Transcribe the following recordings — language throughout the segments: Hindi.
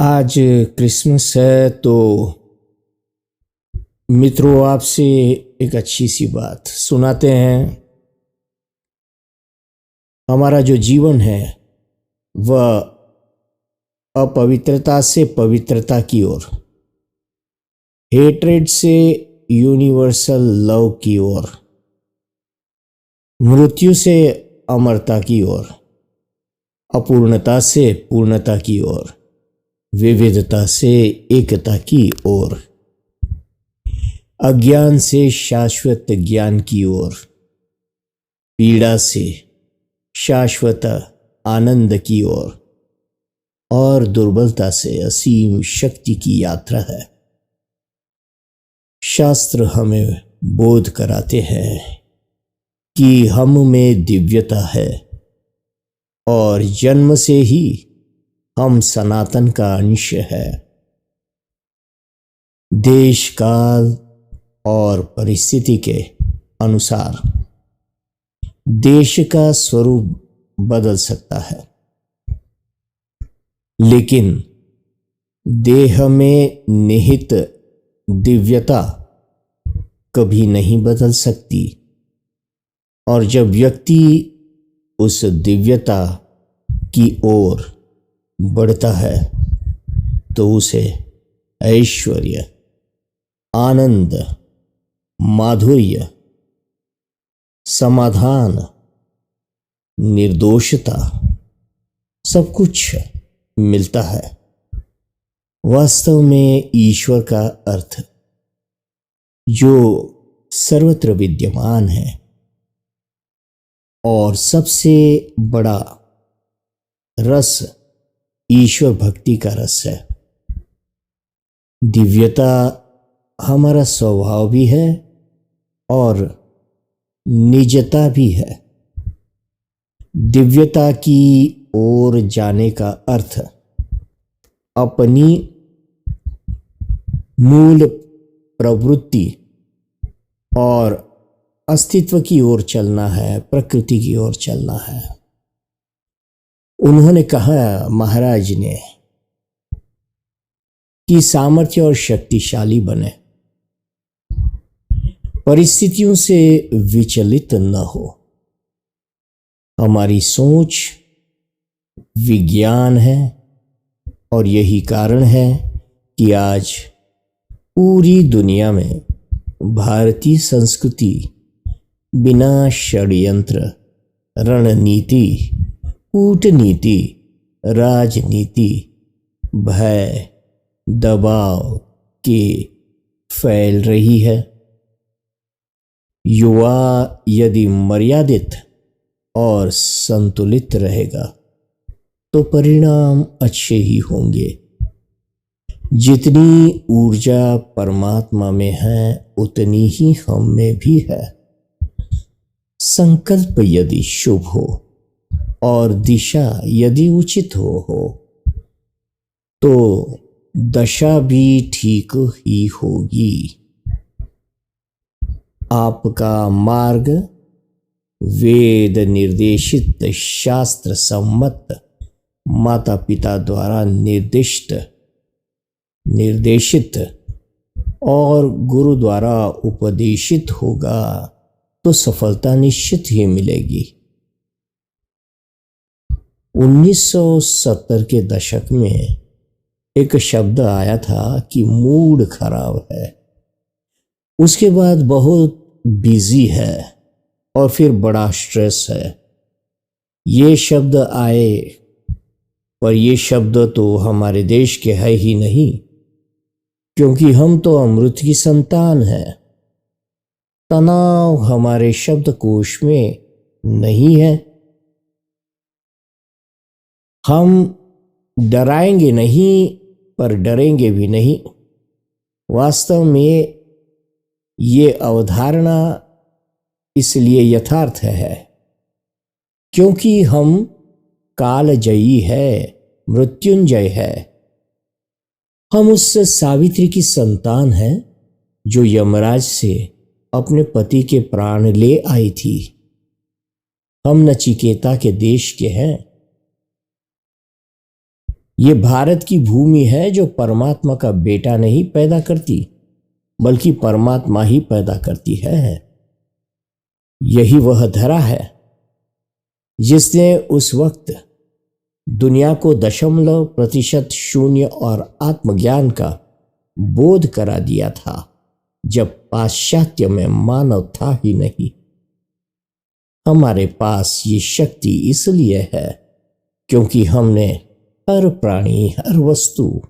आज क्रिसमस है तो मित्रों आपसे एक अच्छी सी बात सुनाते हैं। हमारा जो जीवन है वह अपवित्रता से पवित्रता की ओर, हेट्रेड से यूनिवर्सल लव की ओर, मृत्यु से अमरता की ओर, अपूर्णता से पूर्णता की ओर, विविधता से एकता की ओर, अज्ञान से शाश्वत ज्ञान की ओर, पीड़ा से शाश्वत आनंद की ओर और दुर्बलता से असीम शक्ति की यात्रा है। शास्त्र हमें बोध कराते हैं कि हम में दिव्यता है और जन्म से ही हम सनातन का अंश है। देश काल और परिस्थिति के अनुसार देश का स्वरूप बदल सकता है, लेकिन देह में निहित दिव्यता कभी नहीं बदल सकती। और जब व्यक्ति उस दिव्यता की ओर बढ़ता है तो उसे ऐश्वर्य, आनंद, माधुर्य, समाधान, निर्दोषता सब कुछ मिलता है। वास्तव में ईश्वर का अर्थ जो सर्वत्र विद्यमान है और सबसे बड़ा रस ईश्वर भक्ति का रस है। दिव्यता हमारा स्वभाव भी है और निजता भी है। दिव्यता की ओर जाने का अर्थ अपनी मूल प्रवृत्ति और अस्तित्व की ओर चलना है, प्रकृति की ओर चलना है। उन्होंने कहा, महाराज ने, कि सामर्थ्य और शक्तिशाली बने, परिस्थितियों से विचलित न हो। हमारी सोच विज्ञान है और यही कारण है कि आज पूरी दुनिया में भारतीय संस्कृति बिना षड्यंत्र, रणनीति, कूटनीति, राजनीति, भय, दबाव के फैल रही है। युवा यदि मर्यादित और संतुलित रहेगा तो परिणाम अच्छे ही होंगे। जितनी ऊर्जा परमात्मा में है उतनी ही हम में भी है। संकल्प यदि शुभ हो और दिशा यदि उचित हो तो दशा भी ठीक ही होगी। आपका मार्ग वेद निर्देशित, शास्त्र सम्मत, माता पिता द्वारा निर्देशित और गुरु द्वारा उपदेशित होगा तो सफलता निश्चित ही मिलेगी। 1970 के दशक में एक शब्द आया था कि मूड खराब है, उसके बाद बहुत बिजी है और फिर बड़ा स्ट्रेस है। ये शब्द आए, पर ये शब्द तो हमारे देश के है ही नहीं, क्योंकि हम तो अमृत की संतान हैं। तनाव हमारे शब्दकोश में नहीं है। हम डराएंगे नहीं पर डरेंगे भी नहीं। वास्तव में ये अवधारणा इसलिए यथार्थ है क्योंकि हम कालजयी है, मृत्युंजय है। हम उस सावित्री की संतान हैं जो यमराज से अपने पति के प्राण ले आई थी। हम नचिकेता के देश के हैं। ये भारत की भूमि है जो परमात्मा का बेटा नहीं पैदा करती, बल्कि परमात्मा ही पैदा करती है। यही वह धरा है जिसने उस वक्त दुनिया को 0% शून्य और आत्मज्ञान का बोध करा दिया था, जब पाश्चात्य में मानव था ही नहीं। हमारे पास ये शक्ति इसलिए है क्योंकि हमने हर प्राणी, हर वस्तु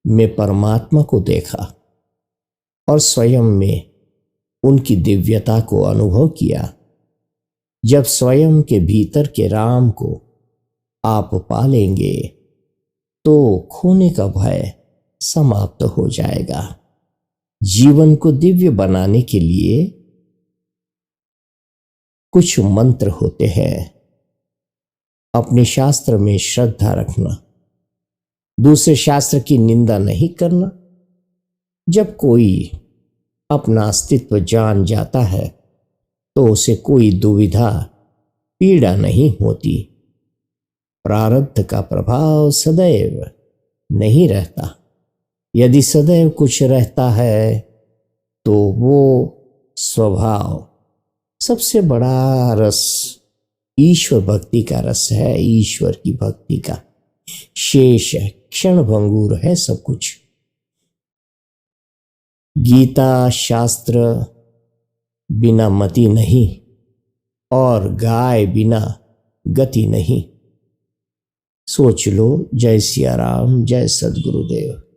में परमात्मा को देखा और स्वयं में उनकी दिव्यता को अनुभव किया। जब स्वयं के भीतर के राम को आप पालेंगे तो खोने का भय समाप्त हो जाएगा। जीवन को दिव्य बनाने के लिए कुछ मंत्र होते हैं। अपने शास्त्र में श्रद्धा रखना, दूसरे शास्त्र की निंदा नहीं करना। जब कोई अपना अस्तित्व जान जाता है तो उसे कोई दुविधा, पीड़ा नहीं होती। प्रारब्ध का प्रभाव सदैव नहीं रहता। यदि सदैव कुछ रहता है तो वो स्वभाव सबसे बड़ा रस ईश्वर भक्ति का रस है, ईश्वर की भक्ति का। शेष है, क्षण भंगुर है सब कुछ। गीता शास्त्र बिना मति नहीं और गाय बिना गति नहीं। सोच लो। जय सिया राम, जय सद्गुरुदेव।